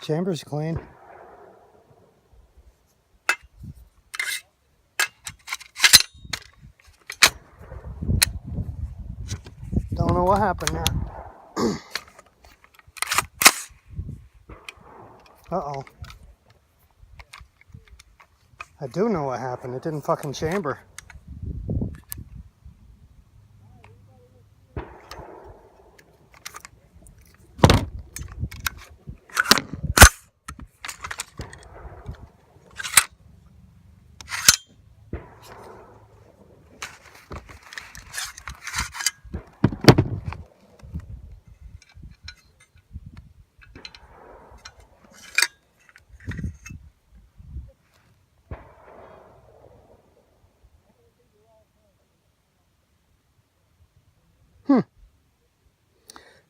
Chamber's clean. Don't know what happened there. Uh-oh. I do know what happened. It didn't fucking chamber.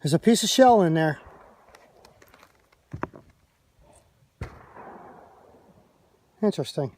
There's a piece of shell in there. Interesting.